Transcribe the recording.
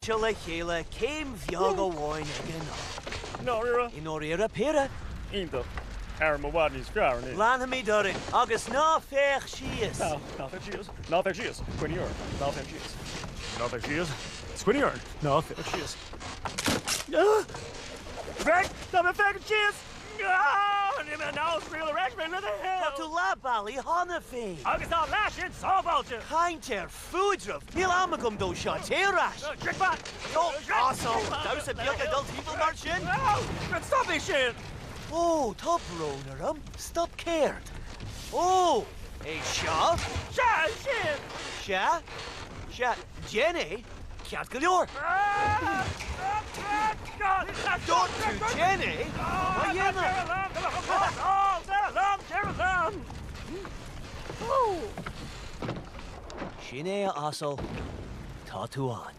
Chilla chéile céim bheag amháin ag No, Rira. in óíar pera. Inta. Aaron Mawadney's fire, ne? Lána mí dorin agus ná féch sios. No, not that she is. Not that she is. Squinty Earn. Not that she is. Not that she is. Squinty Earn. Not that she is. Back! Not that she is! No, now it's real arrangement in the Tá tú hell! lábálí hána féin. Agus á lásin sábáilte! Chaintear fúdrih níl amagum dó seo téras. Trickbot! No, asol, daws a beag adult evil mar sin. No! Stop this shit! Oh, tá bronaram. Stop cared. Oh, é seo? Shit! Se? Jenny? Ceart go leor. Don't tú Jenny? Má dhéanamh? Sin é asol. Tá tú an.